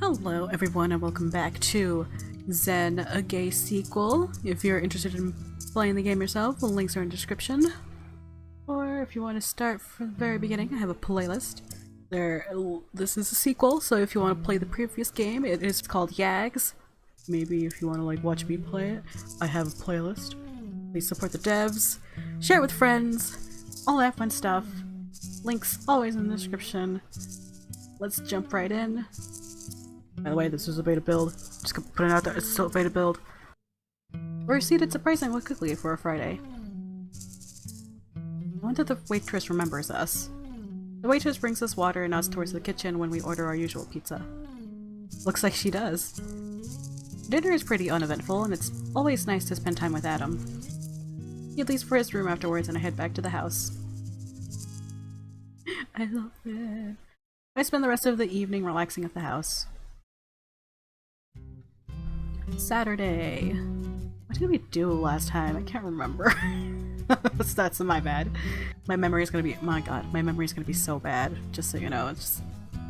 Hello everyone and welcome back to Zen, a gay sequel. If you're interested in playing the game yourself, the links are in the description. Or if you want to start from the very beginning, I have a playlist. This is a sequel, so if you want to play the previous game, it is called Yags. Maybe if you want to watch me play it, I have a playlist. Please support the devs, share it with friends, all that fun stuff. Links always in the description. Let's jump right in. By the way, this is a beta build. Just gonna put it out there, it's still a beta build. We're seated surprisingly quickly for a Friday. I wonder if the waitress remembers us. The waitress brings us water and nods towards the kitchen when we order our usual pizza. Looks like she does. Dinner is pretty uneventful, and it's always nice to spend time with Adam. He leaves for his room afterwards and I head back to the house. I love it. I spend the rest of the evening relaxing at the house. Saturday. What did we do last time? I can't remember. That's my bad. My memory is gonna be— my god, my memory is gonna be so bad. Just so you know, it's just,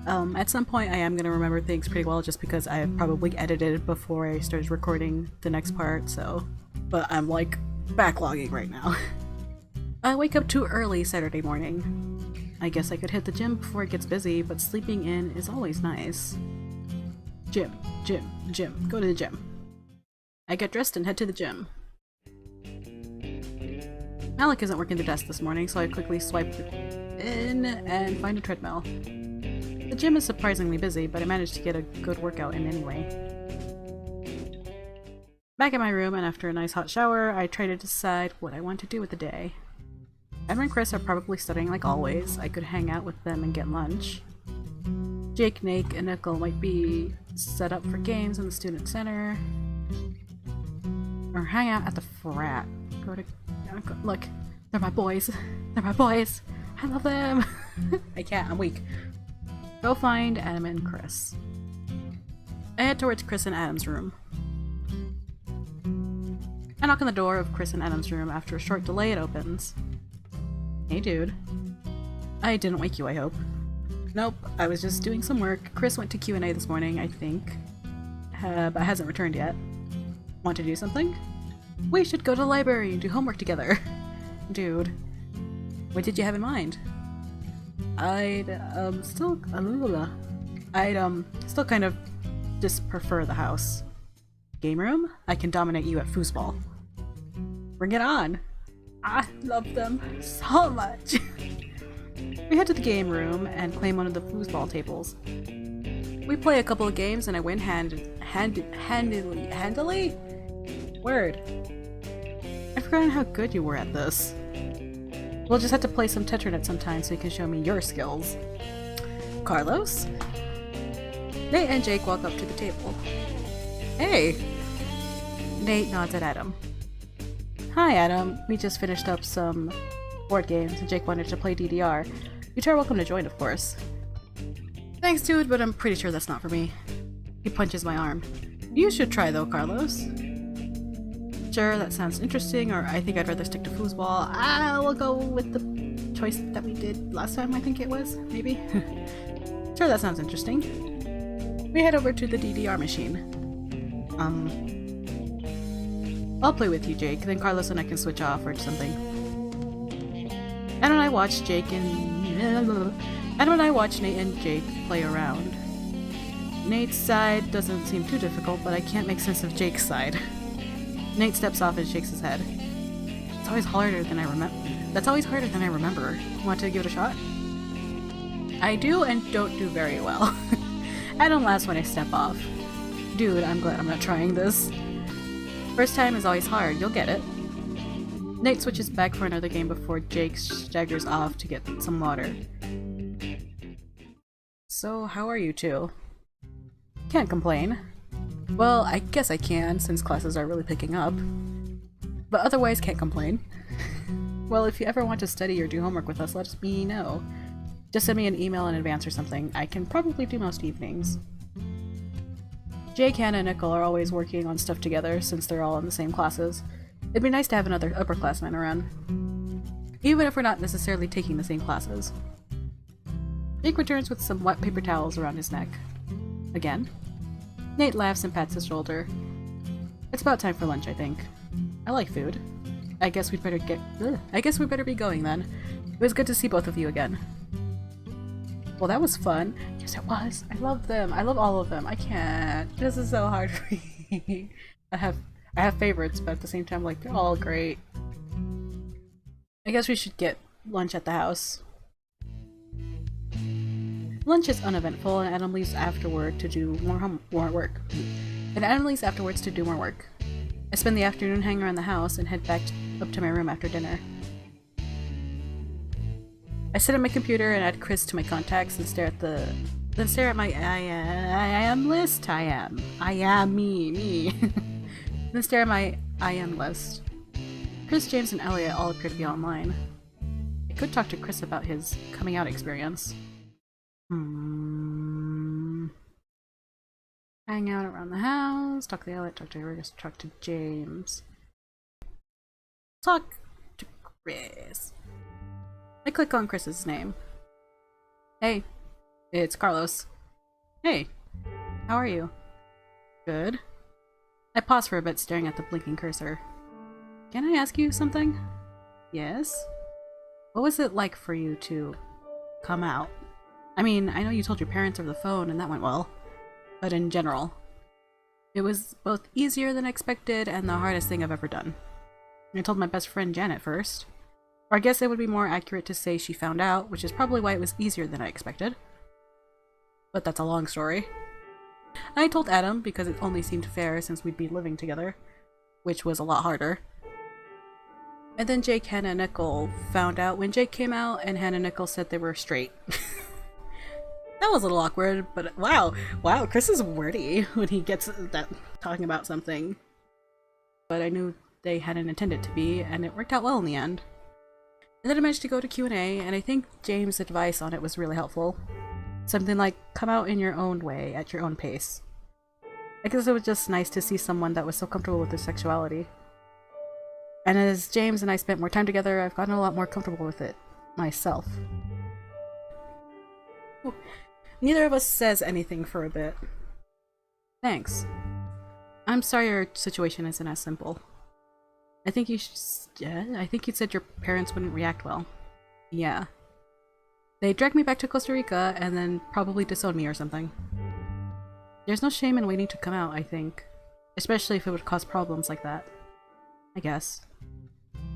at some point I am gonna remember things pretty well just because I have probably edited before I started recording the next part, so. But I'm like backlogging right now. I wake up too early Saturday morning. I guess I could hit the gym before it gets busy, but sleeping in is always nice. Gym. Go to the gym. I get dressed and head to the gym. Malik isn't working the desk this morning, so I quickly swipe in and find a treadmill. The gym is surprisingly busy, but I managed to get a good workout in anyway. Back in my room, and after a nice hot shower, I try to decide what I want to do with the day. Emma and Chris are probably studying like always. I could hang out with them and get lunch. Jake, Nate, and Nickel might be set up for games in the student center. Or hang out at the frat. Look, they're my boys. They're my boys. I love them. I can't, I'm weak. Go find Adam and Chris. I head towards Chris and Adam's room. I knock on the door of Chris and Adam's room. After a short delay, it opens. Hey dude. I didn't wake you, I hope. Nope, I was just doing some work. Chris went to Q&A this morning, I think. But hasn't returned yet. Want to do something? We should go to the library and do homework together. Dude. What did you have in mind? I'd still kind of just prefer the house. Game room? I can dominate you at foosball. Bring it on! I love them so much! We head to the game room and claim one of the foosball tables. We play a couple of games and I win handily? Word. I've forgotten how good you were at this. We'll just have to play some Tetranet sometime so you can show me your skills. Carlos? Nate and Jake walk up to the table. Hey! Nate nods at Adam. Hi Adam, we just finished up some board games and Jake wanted to play DDR. You two are welcome to join, of course. Thanks dude, but I'm pretty sure that's not for me. He punches my arm. You should try though, Carlos. Sure, that sounds interesting, or I think I'd rather stick to foosball. We'll go with the choice that we did last time, I think it was, maybe? Sure, that sounds interesting. We head over to the DDR machine. I'll play with you, Jake, then Carlos and I can switch off or something. Adam and I watch Nate and Jake play around. Nate's side doesn't seem too difficult, but I can't make sense of Jake's side. Nate steps off and shakes his head. It's always harder than I remember. That's always harder than I remember. Want to give it a shot? I do and don't do very well. Adam laughs when I step off. Dude, I'm glad I'm not trying this. First time is always hard, you'll get it. Nate switches back for another game before Jake staggers off to get some water. So, how are you two? Can't complain. Well, I guess I can, since classes are really picking up. But otherwise, can't complain. Well, if you ever want to study or do homework with us, let me know. Just send me an email in advance or something. I can probably do most evenings. Jake, Hannah, and Nickel are always working on stuff together, since they're all in the same classes. It'd be nice to have another upperclassman around. Even if we're not necessarily taking the same classes. Jake returns with some wet paper towels around his neck. Again. Nate laughs and pats his shoulder. It's about time for lunch, I think. I like food. I guess we'd better be going then. It was good to see both of you again. Well, that was fun. Yes, it was. I love them. I love all of them. I can't. This is so hard for me. I have favorites, but at the same time, like, they're all great. I guess we should get lunch at the house. Lunch is uneventful, and Adam leaves afterward to do more work. I spend the afternoon hanging around the house and head back up to my room after dinner. I sit at my computer and add Chris to my contacts and stare at my I am list. I am me. Then stare at my I am list. Chris, James, and Elliot all appear to be online. I could talk to Chris about his coming out experience. Hang out around the house, talk to Elliot, talk to Chris, talk to James. Talk to Chris. I click on Chris's name. Hey, it's Carlos. Hey, how are you? Good. I pause for a bit, staring at the blinking cursor. Can I ask you something? Yes? What was it like for you to come out? I mean, I know you told your parents over the phone and that went well, but in general, it was both easier than expected and the hardest thing I've ever done. I told my best friend Janet first, or I guess it would be more accurate to say she found out, which is probably why it was easier than I expected. But that's a long story. I told Adam because it only seemed fair since we'd be living together, which was a lot harder. And then Jake, Hannah, and Nicole found out when Jake came out and Hannah and Nicole said they were straight. That was a little awkward, but wow, Chris is wordy when he gets that talking about something. But I knew they hadn't intended to be, and it worked out well in the end. And then I managed to go to Q&A, and I think James' advice on it was really helpful. Something like, come out in your own way, at your own pace. I guess it was just nice to see someone that was so comfortable with their sexuality. And as James and I spent more time together, I've gotten a lot more comfortable with it myself. Ooh. Neither of us says anything for a bit. Thanks. I'm sorry your situation isn't as simple. I think you said your parents wouldn't react well. Yeah. They dragged me back to Costa Rica and then probably disowned me or something. There's no shame in waiting to come out, I think. Especially if it would cause problems like that. I guess.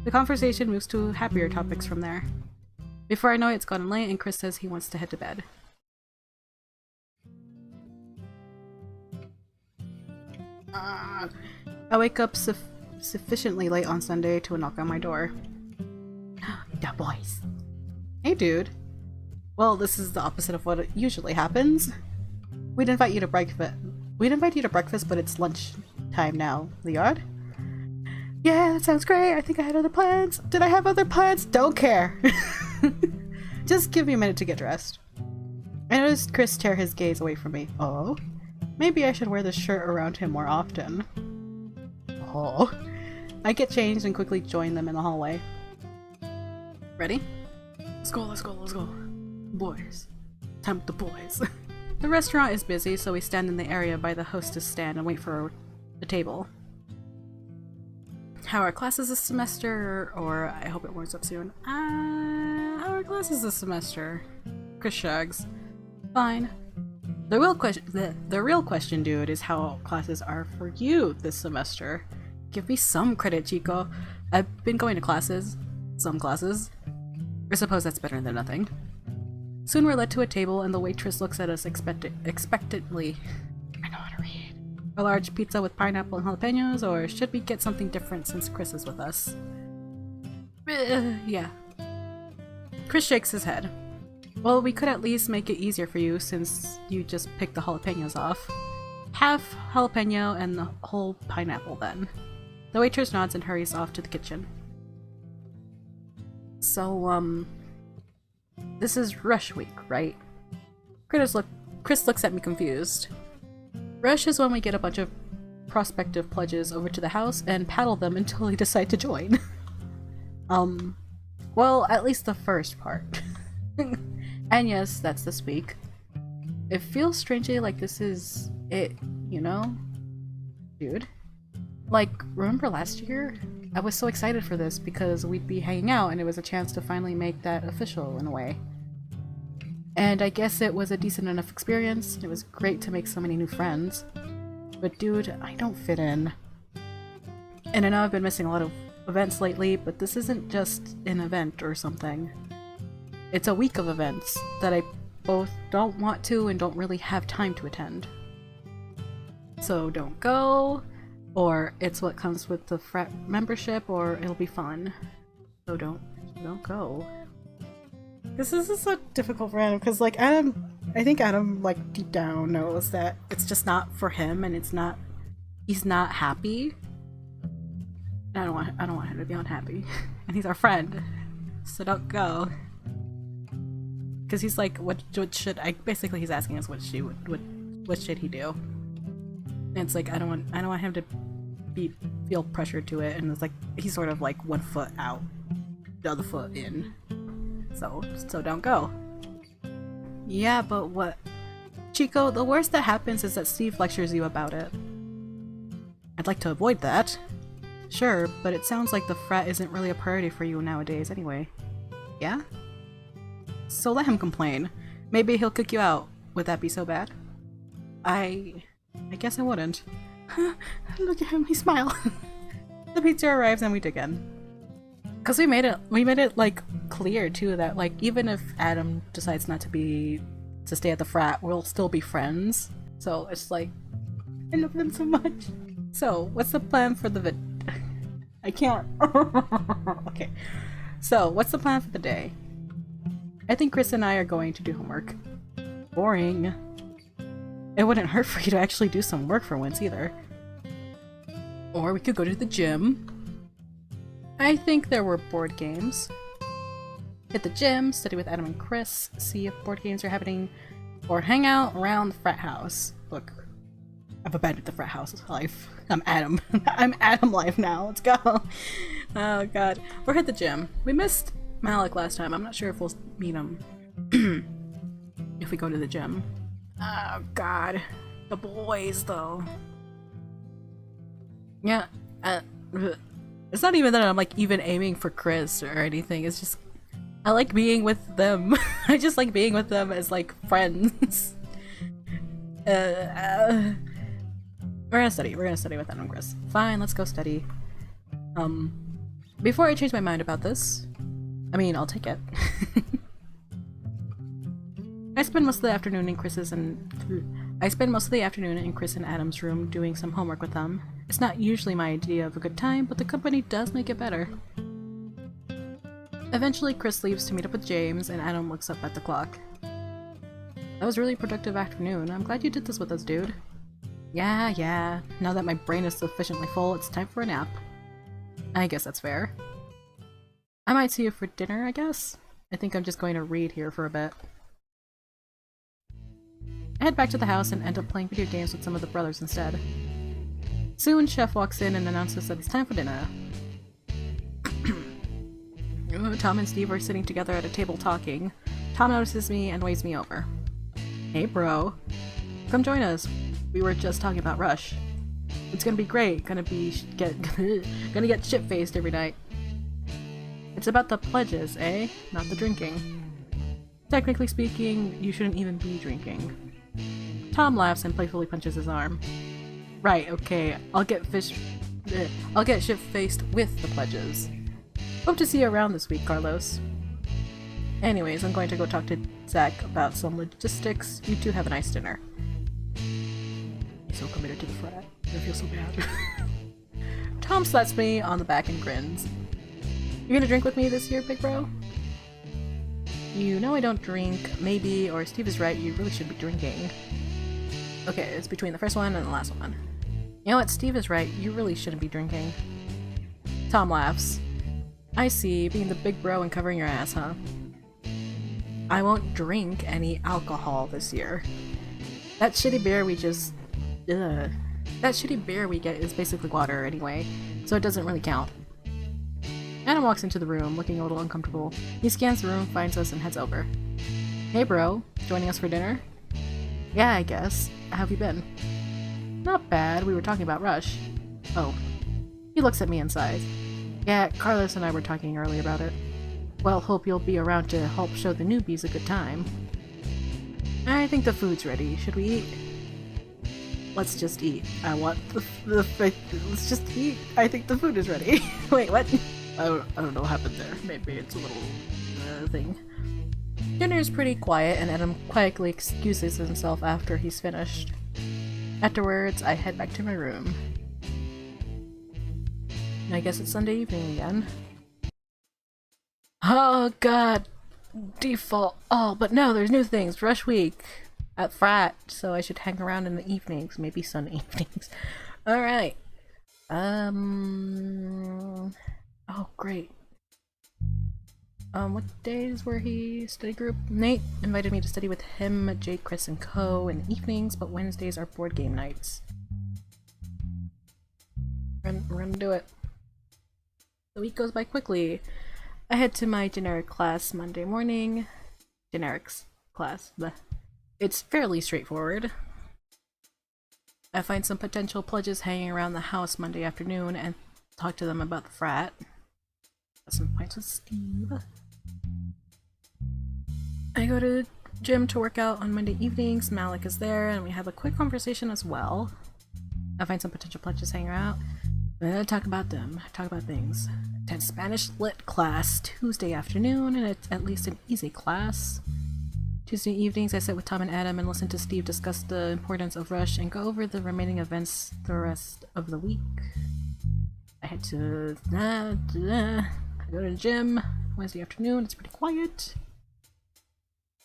The conversation moves to happier topics from there. Before I know it, it's gotten late and Chris says he wants to head to bed. I wake up sufficiently late on Sunday to a knock on my door. The boys. Hey dude. Well, this is the opposite of what usually happens. We'd invite you to breakfast, but it's lunch time now. Liard? Yeah, that sounds great. I think I had other plans. Did I have other plans? Don't care. Just give me a minute to get dressed. I noticed Chris tear his gaze away from me. Oh? Maybe I should wear this shirt around him more often. Oh. I get changed and quickly join them in the hallway. Ready? Let's go. Boys. Time with the boys. The restaurant is busy, so we stand in the area by the hostess stand and wait for a table. How are classes this semester? Or I hope it warms up soon. How are classes this semester? Chris shrugs. Fine. The real question, dude, is how classes are for you this semester. Give me some credit, Chico. I've been going to classes. Some classes. I suppose that's better than nothing. Soon we're led to a table and the waitress looks at us expectantly. I know how to read. A large pizza with pineapple and jalapenos, or should we get something different since Chris is with us? Yeah. Chris shakes his head. Well, we could at least make it easier for you since you just picked the jalapenos off. Half jalapeno and the whole pineapple then. The waitress nods and hurries off to the kitchen. So, this is Rush Week, right? Chris looks at me confused. Rush is when we get a bunch of prospective pledges over to the house and paddle them until they decide to join. Well, at least the first part. And yes, that's this week. It feels strangely like this is it you know? Dude. Like, remember last year? I was so excited for this because we'd be hanging out and it was a chance to finally make that official in a way. And I guess it was a decent enough experience. It was great to make so many new friends. But dude, I don't fit in. And I know I've been missing a lot of events lately, but this isn't just an event or something. It's a week of events that I both don't want to and don't really have time to attend. So don't go, or it's what comes with the frat membership, or it'll be fun. So don't go. This is so difficult for Adam, because like I think Adam like deep down knows that it's just not for him, and he's not happy. I don't want him to be unhappy. And he's our friend. So don't go. Because he's like, what should I, basically he's asking us what should he do? And it's like I don't want him to feel pressured to it, and it's like he's sort of like one foot out, the other foot in. So don't go. Yeah, but what? Chico, the worst that happens is that Steve lectures you about it. I'd like to avoid that. Sure, but it sounds like the frat isn't really a priority for you nowadays anyway. Yeah? So let him complain. Maybe he'll kick you out. Would that be so bad? I guess I wouldn't. Look at him, he smiled. The pizza arrives and we dig in. Cause we made it like clear too that like even if Adam decides not to stay at the frat, we'll still be friends. So it's like I love them so much. So what's the plan for the I can't. Okay. So what's the plan for the day? I think Chris and I are going to do homework. Boring. It wouldn't hurt for you to actually do some work for once either. Or we could go to the gym. I think there were board games. Hit the gym, study with Adam and Chris, see if board games are happening, or hang out around the frat house. Look, I've abandoned the frat house life. I'm Adam. I'm Adam life now. Let's go. Oh god. Or hit the gym. We missed Malik last time. I'm not sure if we'll meet him if we go to the gym. Oh god. The boys though. Yeah. It's not even that I'm like even aiming for Chris or anything. It's just I like being with them. I just like being with them as like friends. We're gonna study. We're gonna study with Adam and Chris. Fine, let's go study. Before I change my mind about this, I mean, I'll take it. I spend most of the afternoon in Chris and Adam's room doing some homework with them. It's not usually my idea of a good time, but the company does make it better. Eventually, Chris leaves to meet up with James, and Adam looks up at the clock. That was a really productive afternoon. I'm glad you did this with us, dude. Yeah. Now that my brain is sufficiently full, it's time for a nap. I guess that's fair. I might see you for dinner, I guess? I think I'm just going to read here for a bit. I head back to the house and end up playing video games with some of the brothers instead. Soon, Chef walks in and announces that it's time for dinner. Tom and Steve are sitting together at a table talking. Tom notices me and waves me over. Hey bro, come join us. We were just talking about Rush. It's gonna be great. Gonna get shit-faced every night. It's about the pledges, eh? Not the drinking. Technically speaking, you shouldn't even be drinking. Tom laughs and playfully punches his arm. Right, okay, I'll get shit-faced with the pledges. Hope to see you around this week, Carlos. Anyways, I'm going to go talk to Zach about some logistics. You two have a nice dinner. He's so committed to the frat. I feel so bad. Tom slaps me on the back and grins. You gonna drink with me this year, big bro? You know I don't drink, maybe, or Steve is right, you really should be drinking. Okay, it's between the first one and the last one. You know what, Steve is right, you really shouldn't be drinking. Tom laughs. I see, being the big bro and covering your ass, huh? I won't drink any alcohol this year. That shitty beer we just... Ugh. That shitty beer we get is basically water anyway, so it doesn't really count. Adam walks into the room, looking a little uncomfortable. He scans the room, finds us, and heads over. Hey bro, joining us for dinner? Yeah, I guess. How have you been? Not bad. We were talking about Rush. Oh. He looks at me and sighs. Yeah, Carlos and I were talking earlier about it. Well, hope you'll be around to help show the newbies a good time. I think the food's ready. Should we eat? Let's just eat. I want let's just eat. I think the food is ready. Wait, what? I don't know what happened there. Maybe it's a little thing. Dinner's pretty quiet, and Adam quietly excuses himself after he's finished. Afterwards, I head back to my room. I guess it's Sunday evening again. Oh god! Default. Oh, but no, there's new things. Rush week at frat, so I should hang around in the evenings, maybe Sunday evenings. Alright. Oh, great. What days were he study group? Nate invited me to study with him, Jake, Chris, and Co. in the evenings, but Wednesdays are board game nights. We're gonna do it. The week goes by quickly. I head to my generic class Monday morning. Generics class. Bleh. It's fairly straightforward. I find some potential pledges hanging around the house Monday afternoon and talk to them about the frat. Got some points with Steve. I go to the gym to work out on Monday evenings. Malik is there and we have a quick conversation as well. I find some potential pledges hanging out. Talk about them. Talk about things. Attend Spanish Lit class Tuesday afternoon, and it's at least an easy class. Tuesday evenings I sit with Tom and Adam and listen to Steve discuss the importance of Rush and go over the remaining events the rest of the week. I head to I go to the gym Wednesday afternoon. It's pretty quiet.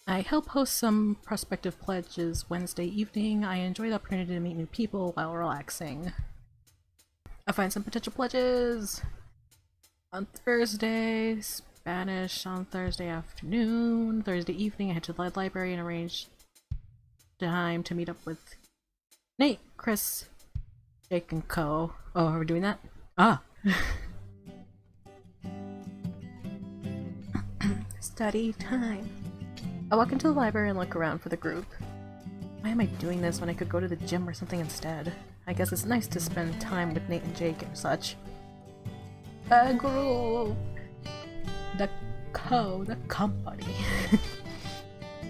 I help host some prospective pledges Wednesday evening. I enjoy the opportunity to meet new people while relaxing. I find some potential pledges on Thursday, Spanish on Thursday afternoon. Thursday evening I head to the library and arrange time to meet up with Nate, Chris, Jake, and Co. Oh, are we doing that? Ah! Study time. I walk into the library and look around for the group. Why am I doing this when I could go to the gym or something instead? I guess it's nice to spend time with Nate and Jake and such. The group! The company.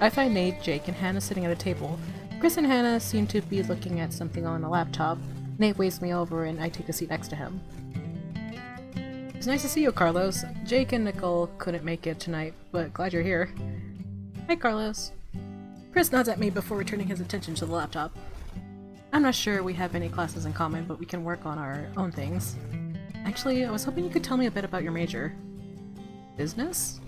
I find Nate, Jake, and Hannah sitting at a table. Chris and Hannah seem to be looking at something on a laptop. Nate waves me over and I take a seat next to him. It's nice to see you, Carlos. Jake and Nicole couldn't make it tonight, but glad you're here. Hi, Carlos. Chris nods at me before returning his attention to the laptop. I'm not sure we have any classes in common, but we can work on our own things. Actually, I was hoping you could tell me a bit about your major. Business?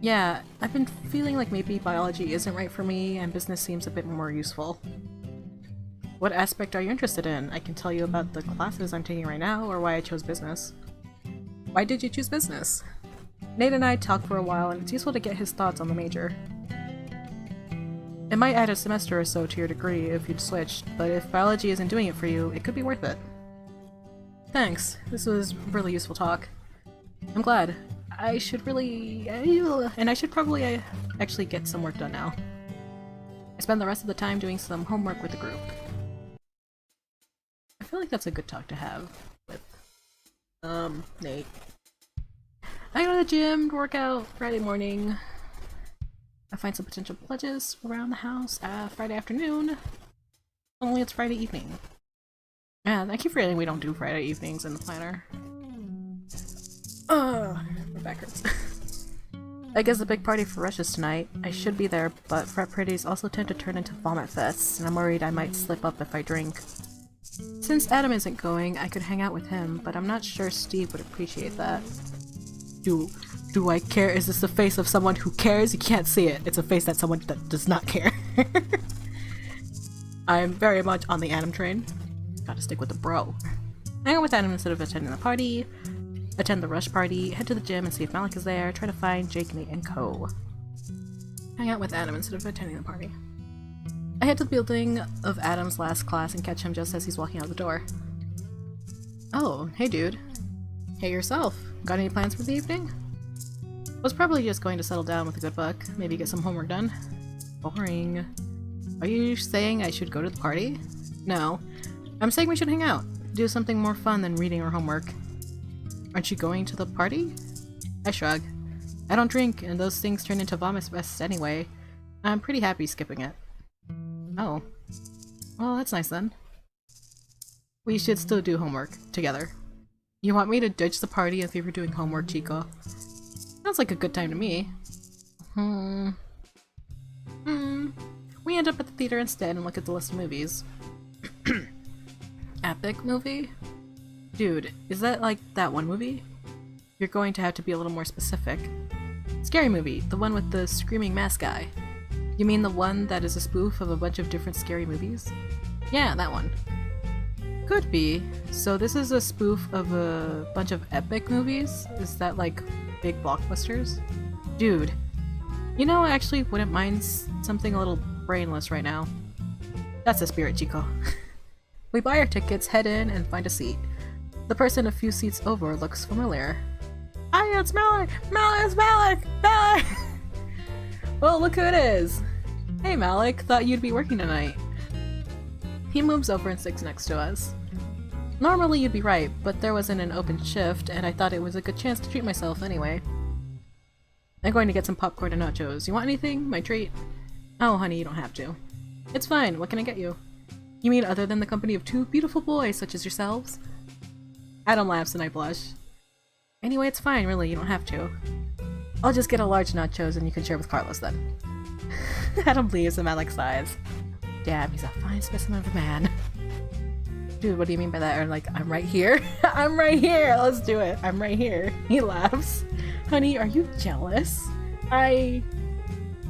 Yeah, I've been feeling like maybe biology isn't right for me, and business seems a bit more useful. What aspect are you interested in? I can tell you about the classes I'm taking right now, or why I chose business. Why did you choose business? Nate and I talked for a while, and it's useful to get his thoughts on the major. It might add a semester or so to your degree if you'd switched, but if biology isn't doing it for you, it could be worth it. Thanks. This was really useful talk. I'm glad. I should probably actually get some work done now. I spend the rest of the time doing some homework with the group. I feel like that's a good talk to have with, Nate. I go to the gym to work out Friday morning. I find some potential pledges around the house Friday afternoon. Only it's Friday evening. Yeah, I keep forgetting we don't do Friday evenings in the planner. My back hurts. I guess a big party for Rush is tonight. I should be there, but frat parties also tend to turn into vomit fests, and I'm worried I might slip up if I drink. Since Adam isn't going, I could hang out with him, but I'm not sure Steve would appreciate that. Do I care? Is this the face of someone who cares? You can't see it. It's a face that someone that does not care. I'm very much on the Adam train. Gotta stick with the bro. Hang out with Adam instead of attending the party. Attend the Rush party. Head to the gym and see if Malik is there. Try to find Jake, Nate, and Co. Hang out with Adam instead of attending the party. I head to the building of Adam's last class and catch him just as he's walking out the door. Oh, hey dude. Hey yourself. Got any plans for the evening? Was probably just going to settle down with a good book, maybe get some homework done. Boring. Are you saying I should go to the party? No. I'm saying we should hang out. Do something more fun than reading or homework. Aren't you going to the party? I shrug. I don't drink, and those things turn into vomit vests anyway. I'm pretty happy skipping it. Oh. Well, that's nice then. We should still do homework together. You want me to ditch the party in favor of doing homework, Chico? Sounds like a good time to me. We end up at the theater instead and look at the list of movies. Epic movie? Dude, is that like that one movie? You're going to have to be a little more specific. Scary movie, the one with the screaming mask guy. You mean the one that is a spoof of a bunch of different scary movies? Yeah, that one. Could be. So this is a spoof of a bunch of epic movies? Is that like big blockbusters? Dude, you know, I actually wouldn't mind something a little brainless right now. That's the spirit, Chico. We buy our tickets, head in, and find a seat. The person a few seats over looks familiar. Hi, it's Malik! Malik, it's Malik! Malik! Well, look who it is! Hey Malik, thought you'd be working tonight. He moves over and sits next to us. Normally you'd be right, but there wasn't an open shift, and I thought it was a good chance to treat myself anyway. I'm going to get some popcorn and nachos. You want anything? My treat? Oh, honey, you don't have to. It's fine. What can I get you? You mean other than the company of two beautiful boys such as yourselves? Adam laughs and I blush. Anyway, it's fine, really. You don't have to. I'll just get a large nachos and you can share with Carlos then. Adam leaves and Malik sighs. Damn, he's a fine specimen of a man. Dude, what do you mean by that? Or like, I'm right here? I'm right here! Let's do it! I'm right here. He laughs. Honey, are you jealous? I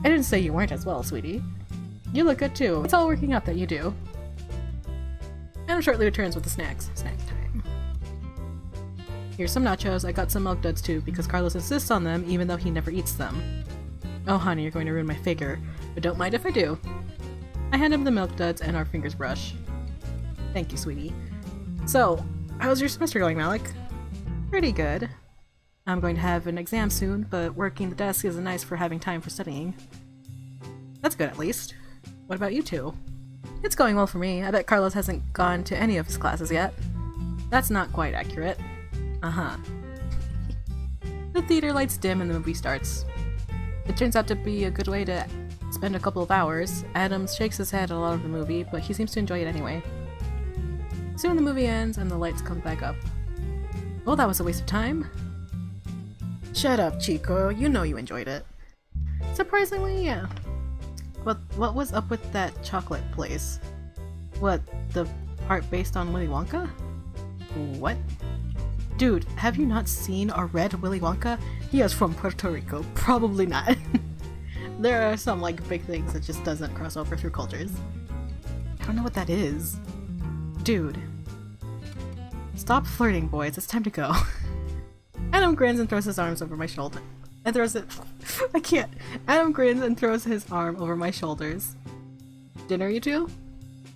didn't say you weren't as well, sweetie. You look good too. It's all working out that you do. Adam shortly returns with the snacks. Snack time. Here's some nachos. I got some milk duds too, because Carlos insists on them even though he never eats them. Oh honey, you're going to ruin my figure, but don't mind if I do. I hand him the milk duds and our fingers brush. Thank you, sweetie. So, how's your semester going, Malik? Pretty good. I'm going to have an exam soon, but working the desk isn't nice for having time for studying. That's good, at least. What about you two? It's going well for me. I bet Carlos hasn't gone to any of his classes yet. That's not quite accurate. Uh-huh. The theater lights dim and the movie starts. It turns out to be a good way to spend a couple of hours. Adam shakes his head at a lot of the movie, but he seems to enjoy it anyway. Soon the movie ends and the lights come back up. Well, that was a waste of time. Shut up, Chico. You know you enjoyed it. Surprisingly, yeah. But what was up with that chocolate place? What, the part based on Willy Wonka? What? Dude, have you not seen or read Willy Wonka? He is from Puerto Rico. Probably not. There are some, like, big things that just doesn't cross over through cultures. I don't know what that is. Dude. Stop flirting, boys. It's time to go. Adam grins and throws his arms over my shoulder. And throws it. I can't. Adam grins and throws his arm over my shoulders. Dinner, you two?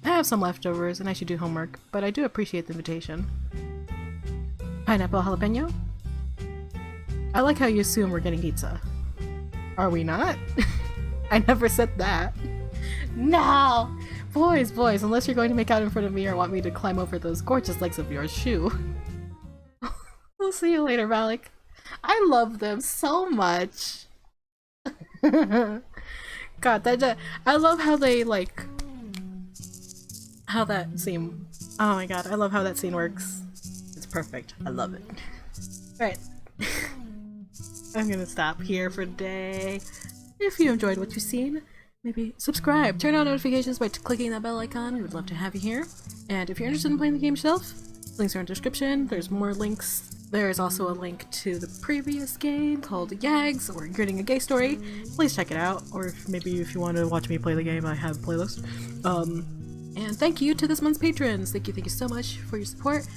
I have some leftovers and I should do homework, but I do appreciate the invitation. Pineapple jalapeno? I like how you assume we're getting pizza. Are we not? I never said that. No! Boys, unless you're going to make out in front of me or want me to climb over those gorgeous legs of yours, shoo. We'll see you later, Malik. I love them so much. God, that I love how they like how that scene. Oh my god, I love how that scene works. It's perfect. I love it. Alright. I'm gonna stop here for today. If you enjoyed what you've seen, maybe subscribe, turn on notifications by clicking that bell icon. We would love to have you here. And if you're interested in playing the game yourself, links are in the description. There's more links. There is also a link to the previous game called Yags, or Gritting a Gay Story. Please check it out, or maybe if you want to watch me play the game, I have a playlist. And thank you to this month's patrons. Thank you so much for your support.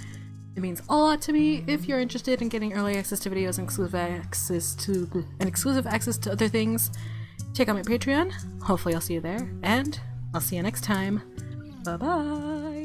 It means a lot to me. If you're interested in getting early access to videos and exclusive access to other things, check out my Patreon. Hopefully I'll see you there, and I'll see you next time. Bye bye!